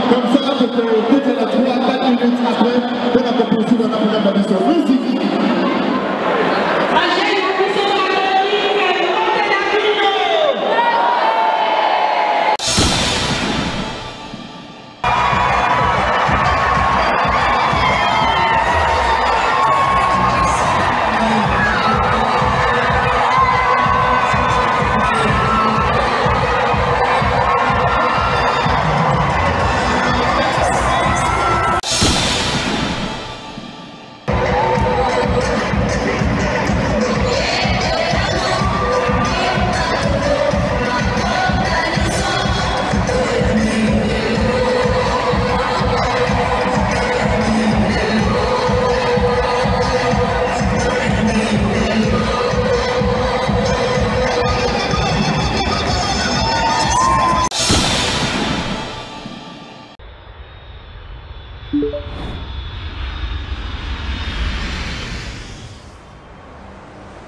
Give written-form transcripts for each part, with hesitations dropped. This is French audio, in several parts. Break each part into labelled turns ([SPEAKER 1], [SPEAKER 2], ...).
[SPEAKER 1] Comme ça, je peux dire la 3 à 4 minutes après, on a proposé dans la première émission. Musique.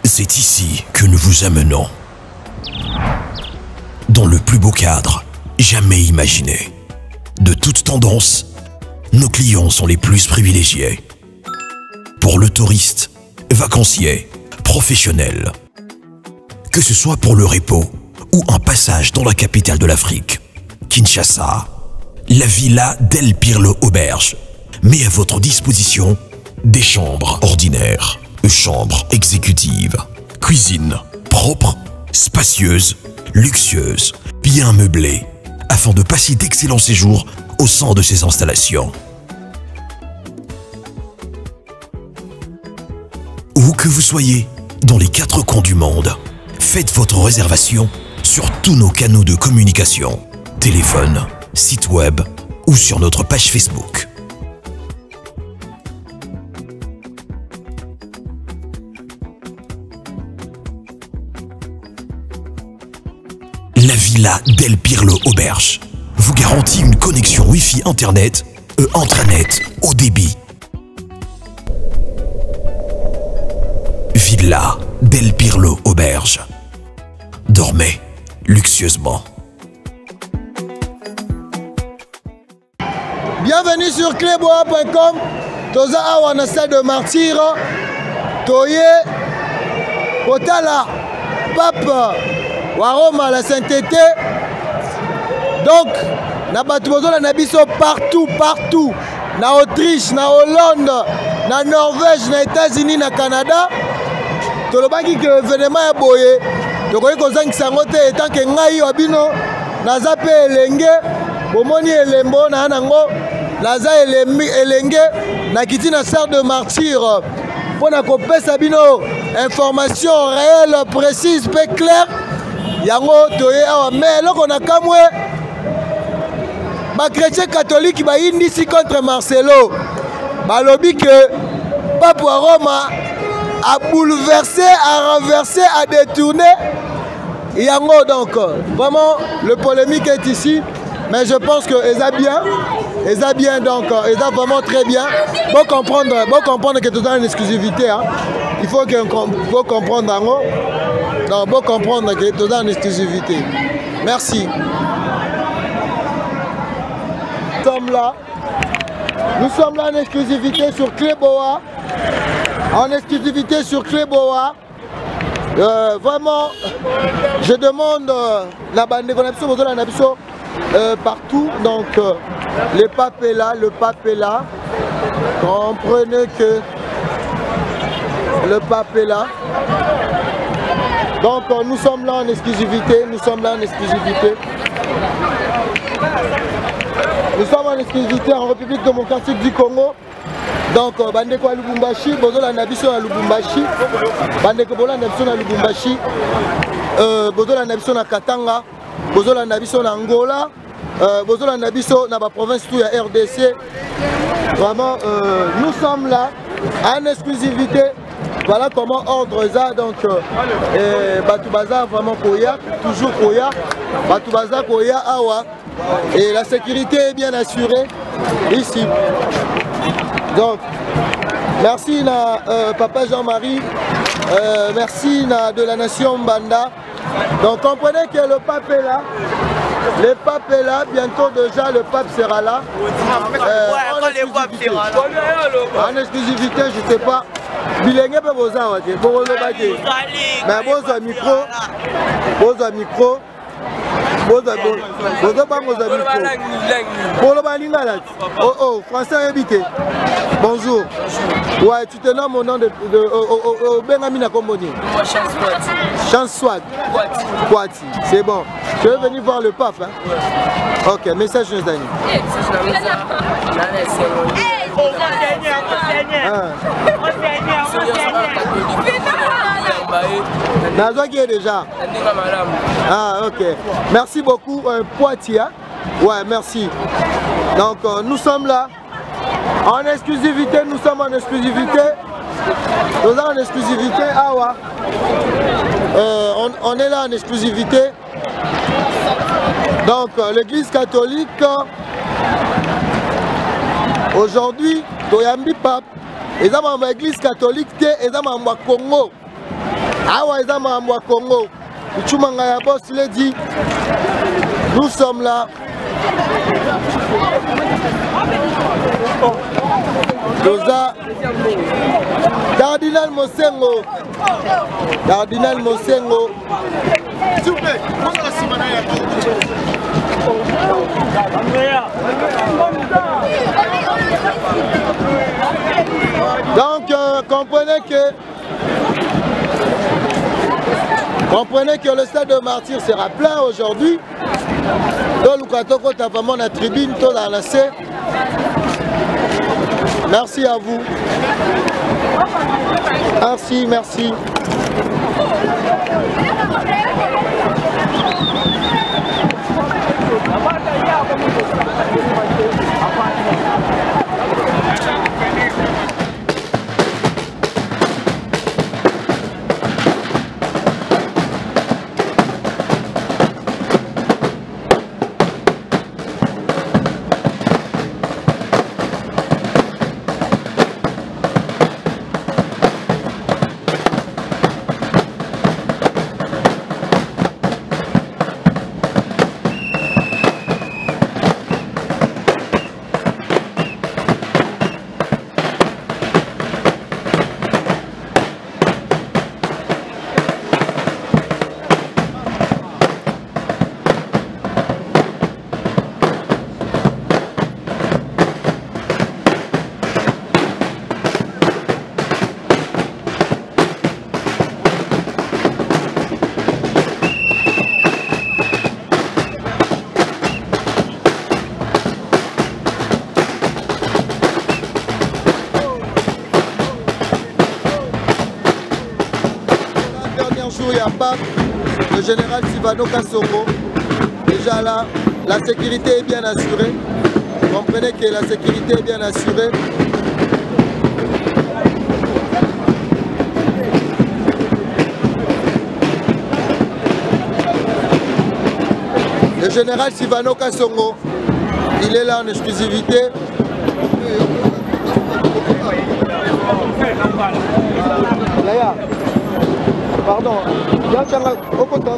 [SPEAKER 2] C'est ici que nous vous amenons. Dans le plus beau cadre jamais imaginé. De toutes tendances, nos clients sont les plus privilégiés. Pour le touriste, vacancier, professionnel. Que ce soit pour le repos ou un passage dans la capitale de l'Afrique, Kinshasa, la Villa del Pirlo Auberge met à votre disposition des chambres ordinaires, chambres exécutives, cuisine propre, spacieuse, luxueuse, bien meublée, afin de passer d'excellents séjours au sein de ces installations. Où que vous soyez, dans les 4 coins du monde, faites votre réservation sur tous nos canaux de communication, téléphone, site web ou sur notre page Facebook. La Villa del Pirlo Auberge vous garantit une connexion Wi-Fi Internet et intranet haut débit. Villa del Pirlo Auberge. Dormez luxueusement.
[SPEAKER 3] Bienvenue sur cléboa.com. Toza awa na stade de martyr. Toye Kotala Pape Waroma la sainteté. Donc, na batu bozola na biso partout. Na Autriche, na Hollande, na Norvège, na États-Unis, na Canada. Tolobaki que événement ya boye. Tokoki kozangisa ngo te etant que ngai wabino naza pe elenge bomoni elembo na nango naza elenge nakiti na stade de martyr pona kopesa bino information réelle, précise pe claire. Yango toye awa mais loko na kamwe ba chrétien catholique ba indisi contre Marcelo balobi que Pape wa Roma a bouleversé, a renversé, a détourné. Yango donc vraiment le polémique est ici mais je pense que ils a bien donc ils a vraiment très bien bon comprendre que tout dans une exclusivité hein. Il faut comprendre yango. Donc, bon comprendre que tout dans l'exclusivité. Merci. Nous sommes là en exclusivité sur Cléboa. En exclusivité sur Cléboa. Vraiment, je demande la bande de connexion partout. Donc, le pape est là, Comprenez que le pape est là. Donc nous sommes là en exclusivité, Nous sommes en exclusivité en République démocratique du Congo. Donc bandeko à Lubumbashi, bozola na biso à Lubumbashi, bandeko bola na biso na Lubumbashi, bozola na biso na Katanga, bozola na biso na Angola, bozola na biso na ba province tout ya RDC. Vraiment nous sommes là en exclusivité. Voilà comment ordre ça donc Batoubaza vraiment Koya, toujours Koya, Batoubaza Koya Awa et la sécurité est bien assurée ici. Donc merci na Papa Jean-Marie, merci na de la nation Mbanda. Donc comprenez que le pape est là. Le pape est là, bientôt déjà le pape sera là. En exclusivité, je ne sais pas. Bilenge pe boza wate, bolo bate. Mais boza micro, boza micro. Boza bango za micro. Bolo balinga là. Oh, français habité. Bonjour. Ouais, tu te nommes au nom de Bengamina Komboni. Chance Swag. Kwati. C'est bon. Je vais venir voir le pape. Hein? Ok, message nos amis. Nazo qui est déjà. Ah ok. Merci beaucoup Poitiers. Ouais, merci. Donc nous sommes là. En exclusivité, nous sommes en exclusivité. Nous sommes en exclusivité. Ah ouais. On est là en exclusivité. Donc l'église catholique aujourd'hui, Toyambi Pape, ils ont l'église catholique et ils ont Congo. Ah ouais, ils ont Congo. Chumanga boss l'a dit. Nous sommes là. Doza Cardinal Mosengo. Cardinal Mosengo. S'il vous plaît, donc comprenez que le stade de Martyrs sera plein aujourd'hui. Donc Lukatoko a vraiment la tribune, tout la lancé. Merci à vous. Merci, merci. Le général Sivano Kassongo, déjà là, la sécurité est bien assurée. Vous comprenez que la sécurité est bien assurée. Le général Sivano Kassongo, il est là en exclusivité. Laya. Pardon, il y a un peu de temps.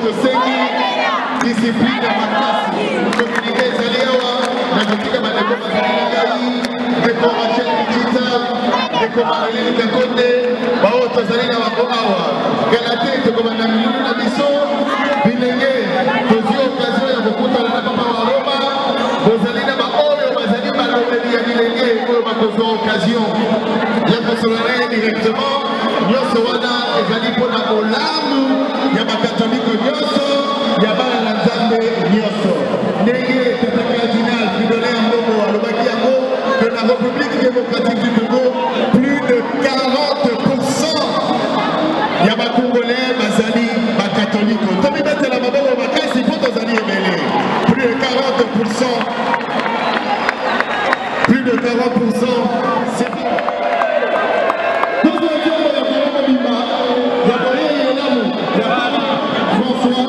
[SPEAKER 1] tosengi discipline ya makasi communiqué ezali awa na kotika bandeko bazali na ngai ndeko rachel kichita ndeko marilene kakonde baoyo tozali na bango awa kala te tokobanda milulu na biso bilenge tozwi okazio ya kokutana na papa wa roma bozali na baoyo bazali balobeli ya bilenge oyo bakozwa okazio ya kosolana ye directement nyonso wana ezali mpona olamu ya bakatolike nyonso ya bana na nzambe nyonso ndenge tata cardinal Fridolin Ambongo alobaki yango que la République démocratique du Congo plus de 40% ya bakongolais bazali bakatolike tomibetela maboko makasi mpo tozali ebele plus de 40%. Plus de 40%, c'est François,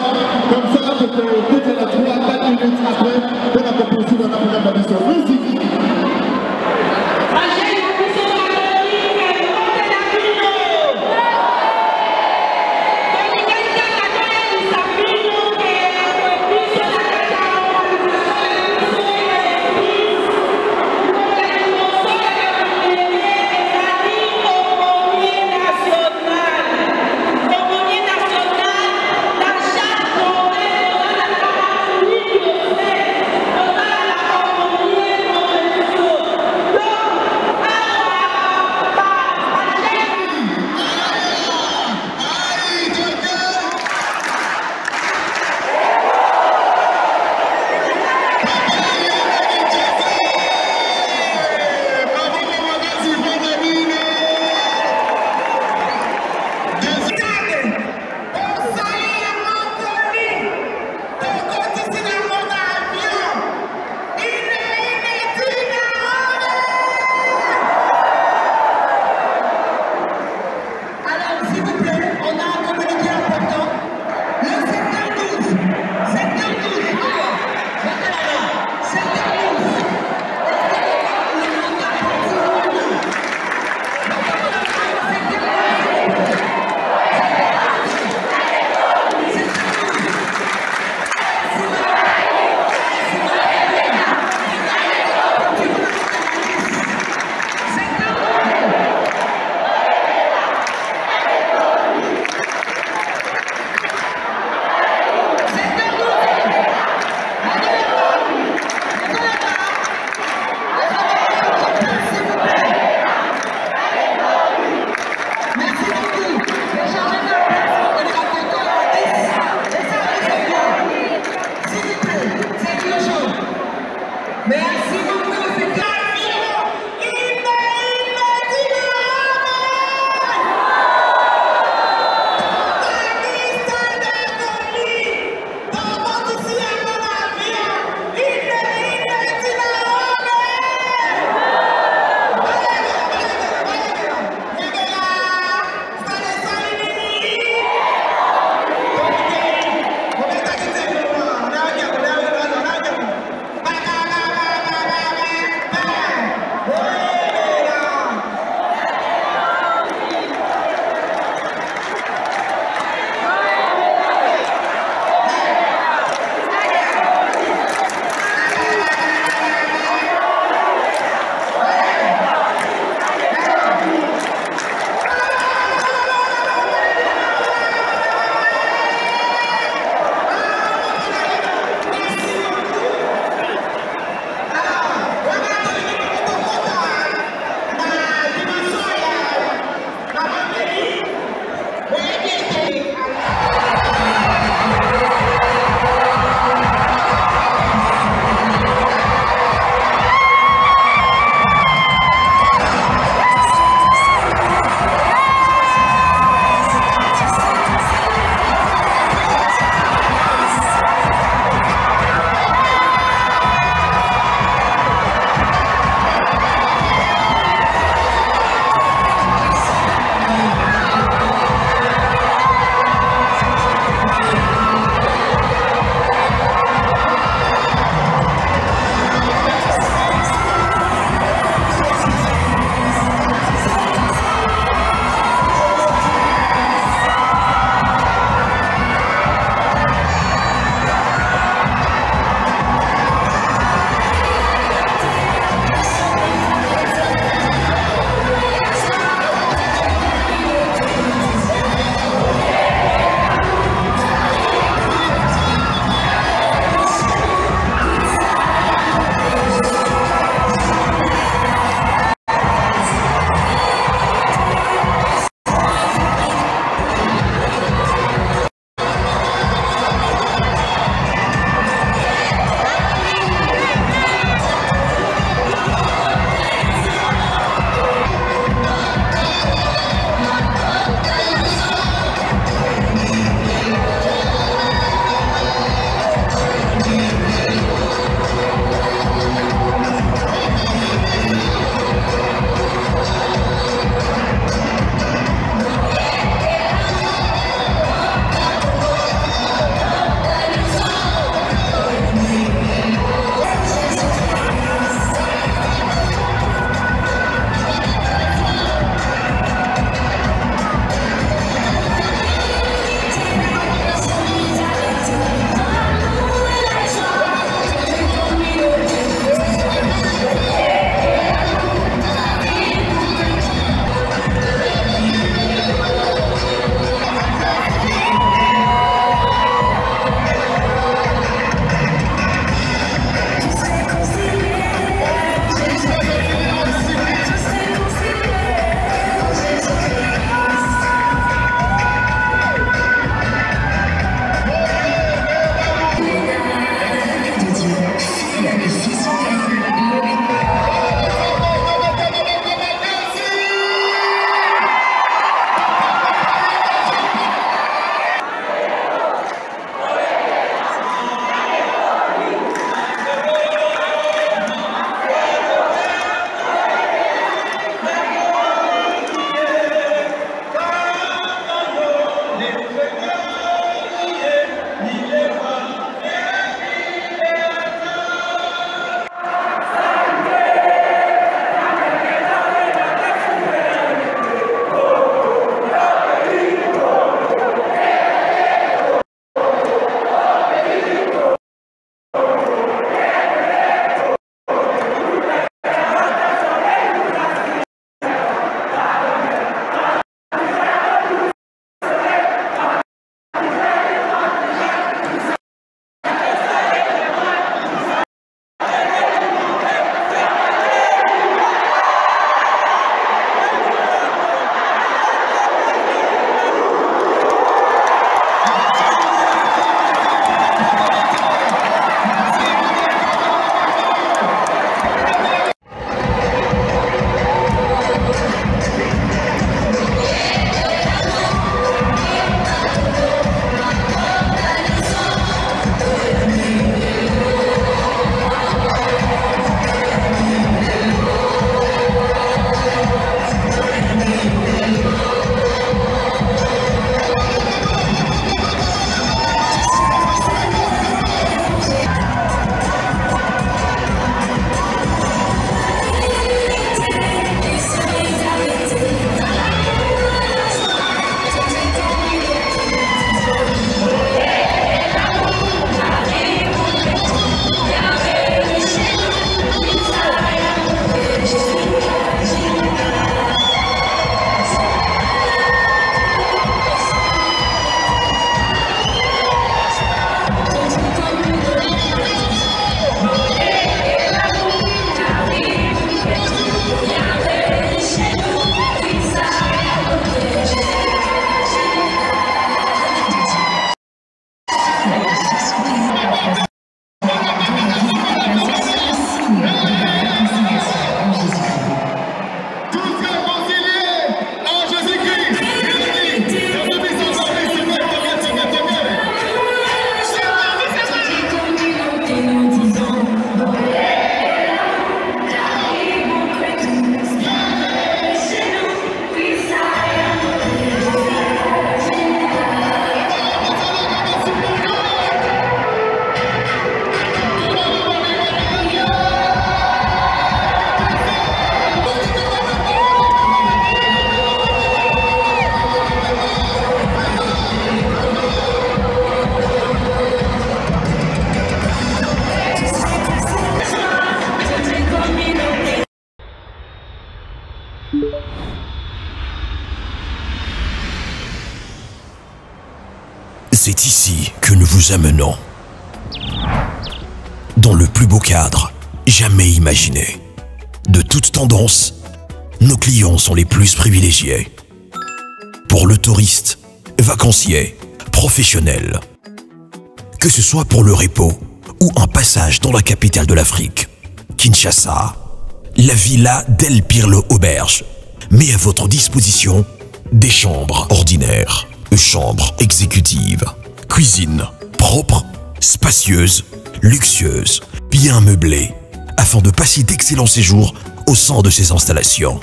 [SPEAKER 1] comme ça, pour que toute la 3-4 minutes après, on a poursuivi dans la première émission. Musique.
[SPEAKER 4] Thank you.
[SPEAKER 2] C'est ici que nous vous amenons. Dans le plus beau cadre jamais imaginé. De toutes tendances, nos clients sont les plus privilégiés. Pour le touriste, vacancier, professionnel. Que ce soit pour le repos ou un passage dans la capitale de l'Afrique, Kinshasa, la Villa del Pirlo Auberge met à votre disposition des chambres ordinaires, chambres exécutives, cuisine propre, spacieuse, luxueuse, bien meublée, afin de passer d'excellents séjours au sein de ces installations.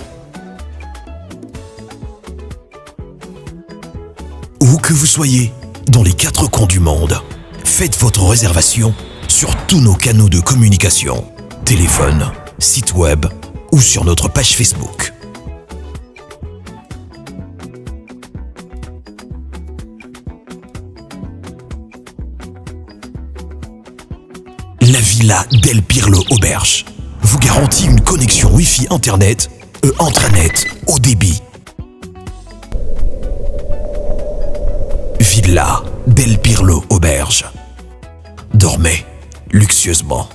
[SPEAKER 2] Où que vous soyez, dans les 4 coins du monde, faites votre réservation sur tous nos canaux de communication, téléphone, site web ou sur notre page Facebook. La Villa del Pirlo Auberge vous garantit une connexion Wi-Fi Internet et intranet haut débit. Villa del Pirlo Auberge. Dormez luxueusement.